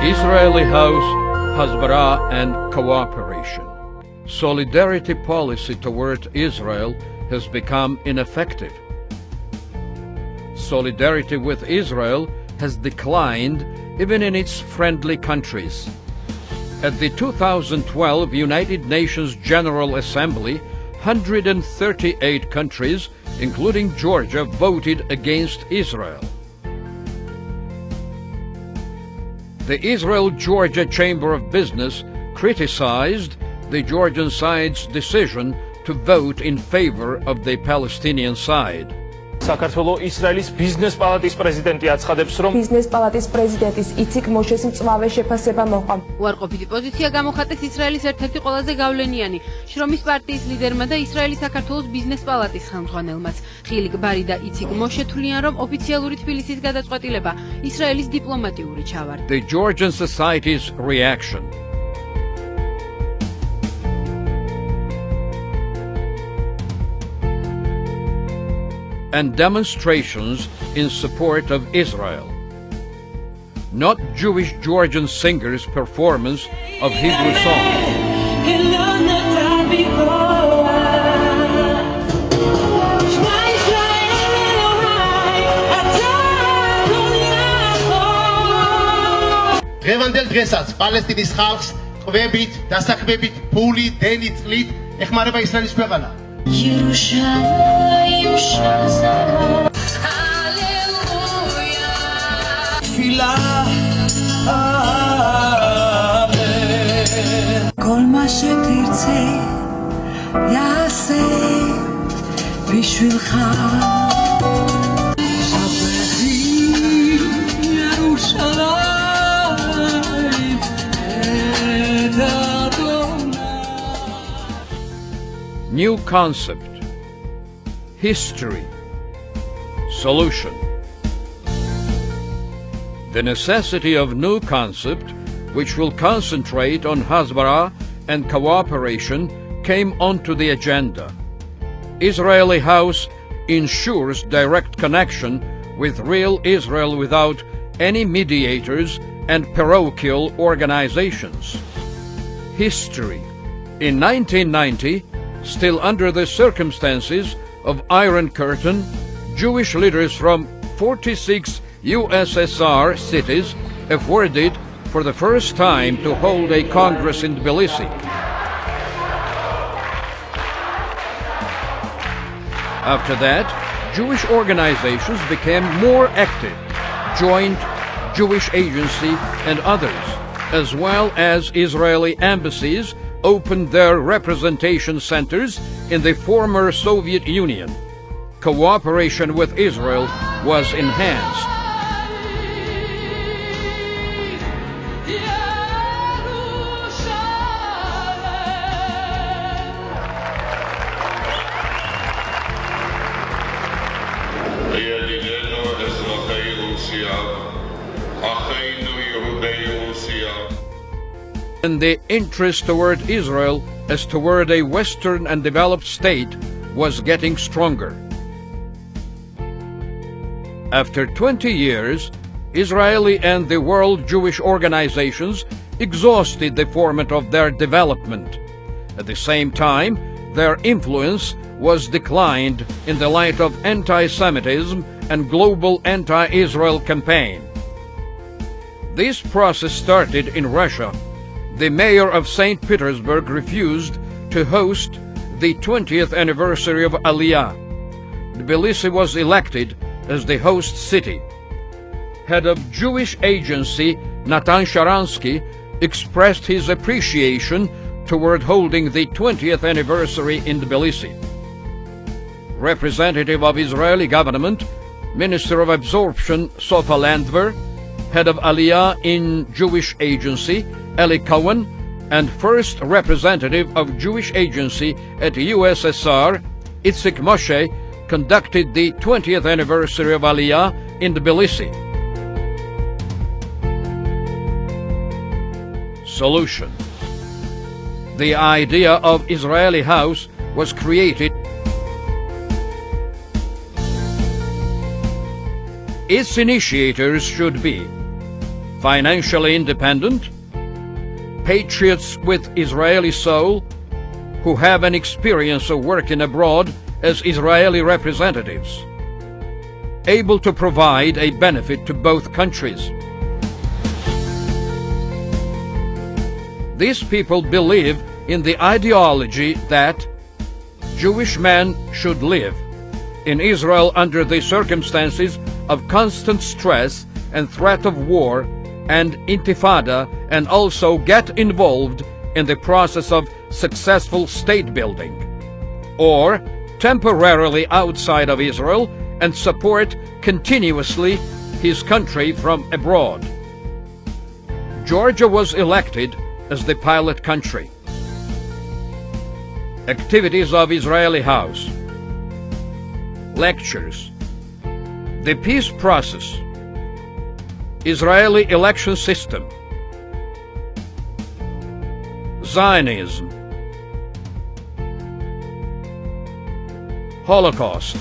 Israeli House, Hasbara and Cooperation. Solidarity policy toward Israel has become ineffective. Solidarity with Israel has declined even in its friendly countries. At the 2012 United Nations General Assembly, 138 countries, including Georgia, voted against Israel. The Israel-Georgia Chamber of Business criticized the Georgian side's decision to vote in favor of the Palestinian side. საქართველოს ისრაელის ბიზნეს პალატის პრეზიდენტი აცხადებს, რომ ბიზნეს პალატის პრეზიდენტის იციქ მოშეს მწვავე შეფასება მოყვა. უარყოფითი პოზიცია გამოხატეს ისრაელის ერთ-ერთი ყველაზე გავლენიანი შრომის პარტიის ლიდერმა და ისრაელის საქართველოს ბიზნეს პალატის ხელმძღვანელმაც. ხილიკ ბარი და იციქ მოშე თვლიან, რომ ოფიციალური თბილისის გადაწყვეტილება ისრაელის დიპლომატიური ჩავარდა. The Georgian society's reaction. And demonstrations in support of Israel. Not Jewish Georgian singers' performance of Hebrew songs. დღევანდელ დღესაც პალესტინის ხალხს ყვებით, დასაქმებით, ფული, დენი, წყლით ეხმარება ისრაელის ქვეყანა. כל מה שתרצה יעשה בשבילך. שפכים ירושלים את אדוני. New concept. History. Solution. The necessity of new concept, which will concentrate on Hasbara and cooperation, came onto the agenda. Israeli House ensures direct connection with real Israel without any mediators and parochial organizations. History. In 1990, still under the circumstances of Iron Curtain, Jewish leaders from 46 USSR cities afforded for the first time to hold a Congress in Tbilisi. After that, Jewish organizations became more active, joined Jewish Agency and others, as well as Israeli embassies opened their representation centers in the former Soviet Union. Cooperation with Israel was enhanced. And the interest toward Israel as toward a Western and developed state was getting stronger. After 20 years, Israeli and the world Jewish organizations exhausted the format of their development. At the same time, their influence was declined in the light of anti-Semitism and global anti-Israel campaign. This process started in Russia. The mayor of St. Petersburg refused to host the 20th anniversary of Aliyah. Tbilisi was elected as the host city. Head of Jewish Agency Natan Sharansky expressed his appreciation toward holding the 20th anniversary in Tbilisi. Representative of Israeli government, Minister of Absorption Sofa Landwehr, head of Aliyah in Jewish Agency Eli Cohen, and first representative of Jewish Agency at USSR Itzik Moshe conducted the 20th anniversary of Aliyah in Tbilisi. Solution. The idea of Israeli House was created. Its initiators should be financially independent, patriots with Israeli soul who have an experience of working abroad as Israeli representatives, able to provide a benefit to both countries. These people believe in the ideology that Jewish men should live in Israel under the circumstances of constant stress and threat of war and intifada, and also get involved in the process of successful state building, or temporarily outside of Israel and support continuously his country from abroad. Georgia was elected as the pilot country. Activities of Israeli House. Lectures. The peace process. Israeli election system. Zionism. Holocaust.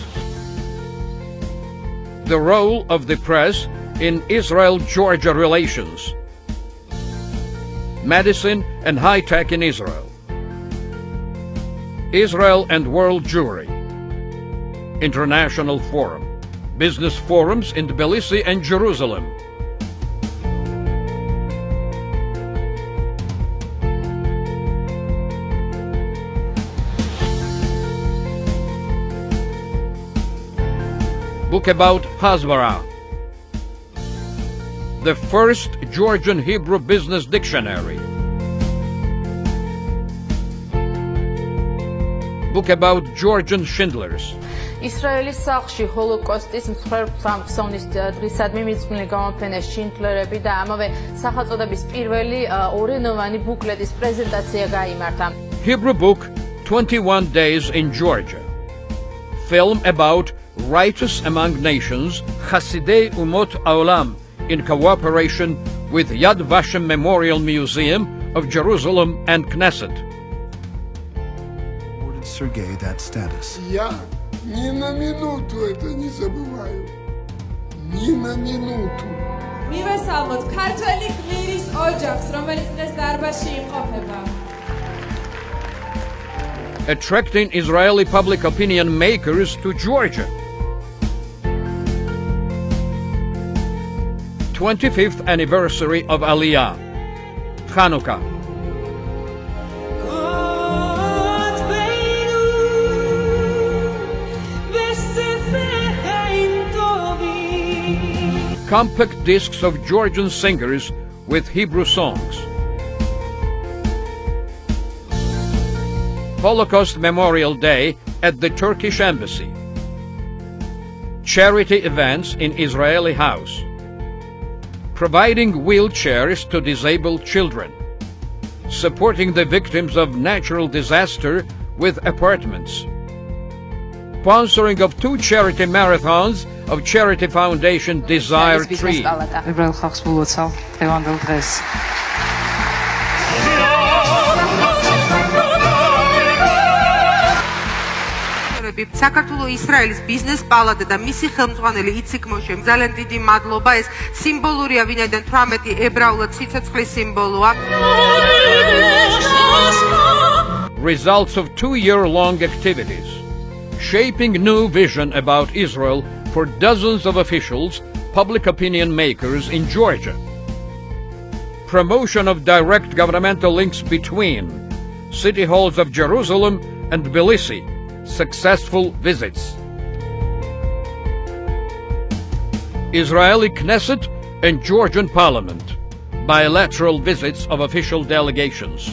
The role of the press in Israel-Georgia relations. Medicine and high-tech in Israel. Israel and World Jewry. International Forum. Business forums in Tbilisi and Jerusalem. Book about Hasbara. The first Georgian Hebrew business dictionary. Book about Georgian Schindlers. ისრაელის სახლში ჰოლოკოსტის მსხვერპლსამხსოვნის დღისადმი მიძღვნილი გამოფენის შინდლერები და ამავე სახელწოდების პირველი ორენოვანი ბუკლეტის პრეზენტაცია გაიმართა. Hebrew book 21 Days in Georgia. Film about Righteous Among Nations, Hasidei Umot Haolam, in cooperation with Yad Vashem Memorial Museum of Jerusalem and Knesset. Awarded Sergei that status. Я ни на минуту это не забываю. Ни на минуту. მივესალმოთ ქართველი გმირის ოჯახს, რომელიც დღეს დარბაზში იმყოფება. Attracting Israeli public opinion makers to Georgia. 25th anniversary of Aliyah. Hanukkah. Compact discs of Georgian singers with Hebrew songs. Holocaust Memorial Day at the Turkish Embassy. Charity events in Israeli House. Providing wheelchairs to disabled children. Supporting the victims of natural disaster with apartments. Sponsoring of 2 charity marathons of Charity Foundation Desire Tree. საქართველოს ისრაელის ბიზნეს პალატა და მისი ხელმძღვანელი იციქ მოშემ ძალიან დიდი მადლობა. ეს სიმბოლურია, ვინაიდან 18 ებრაულად სიცოცხლის სიმბოლოა. Results of 2-year-long activities. Shaping new vision about Israel for dozens of officials, public opinion makers in Georgia. Promotion of direct governmental links between city halls of Jerusalem and Tbilisi. Successful visits. Israeli Knesset and Georgian Parliament. Bilateral visits of official delegations.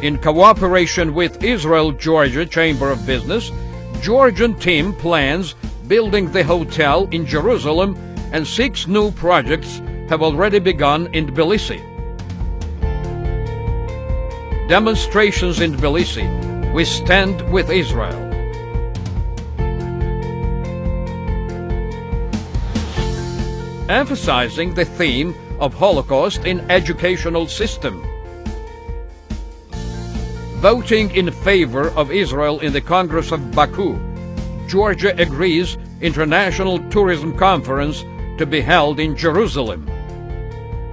In cooperation with Israel-Georgia Chamber of Business, Georgian team plans building the hotel in Jerusalem, and 6 new projects have already begun in Tbilisi. Demonstrations in Tbilisi. We stand with Israel. Emphasizing the theme of Holocaust in educational system. Voting in favor of Israel in the Congress of Baku. Georgia agrees International Tourism Conference to be held in Jerusalem.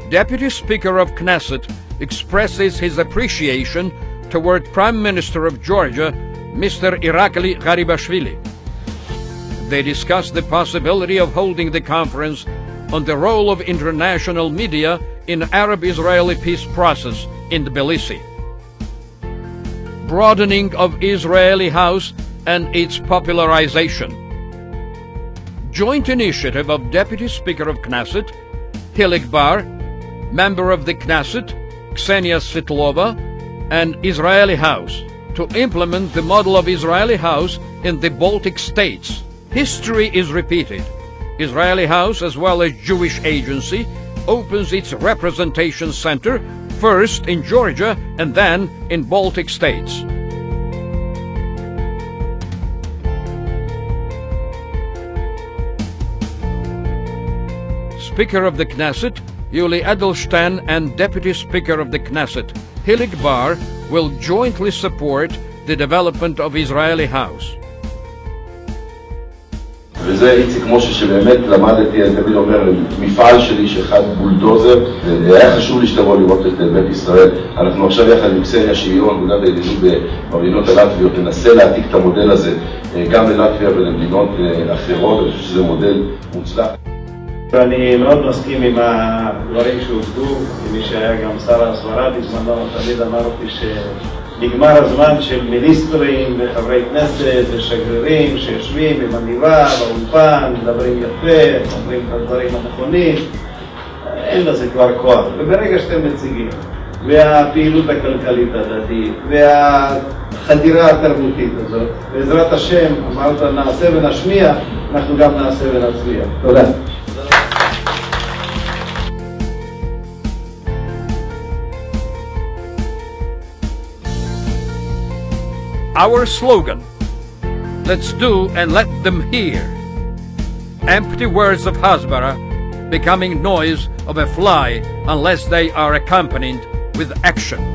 Deputy Speaker of Knesset expresses his appreciation toward Prime Minister of Georgia, Mr. Irakli Garibashvili. They discussed the possibility of holding the conference on the role of international media in Arab-Israeli peace process in Tbilisi. Broadening of Israeli House and its popularization. Joint initiative of Deputy Speaker of Knesset, Hilik Bar, Member of the Knesset, Ksenia Svitlova, and Israeli House to implement the model of Israeli House in the Baltic states. History is repeated. Israeli House, as well as Jewish Agency, opens its representation center first in Georgia and then in Baltic states. Speaker of the Knesset, Yuli Edelstein, and Deputy Speaker of the Knesset, Hilik Bar, will jointly support the development of Israeli House. וזה איציק משה שבאמת למדתי, אני תמיד אומר, מפעל שלי שאחד בולדוזר, היה חשוב לי שתבוא לראות את בית ישראל. אנחנו עכשיו יחד עם קסניה שהיא יום אגודת הידידות במדינות הלטביות, ננסה להעתיק את המודל הזה גם ללטביה ולמדינות אחרות, אני חושב שזה מודל מוצלח. ואני מאוד מסכים עם הדברים שהוצגו, מי שהיה גם שר ההסברה בזמנו, תמיד אמרתי שנגמר הזמן של מיניסטרים וחברי כנסת ושגרירים שיושבים עם עניבה באולפן, מדברים יפה, אומרים את הדברים הנכונים, אין לזה כבר כוח. וברגע שאתם מציגים, והפעילות הכלכלית הדתית, והחדירה התרבותית הזאת, בעזרת השם, אמרת נעשה ונשמיע, אנחנו גם נעשה ונצליח. תודה. Our slogan, let's do and let them hear. Empty words of Hasbara becoming noise of a fly unless they are accompanied with action.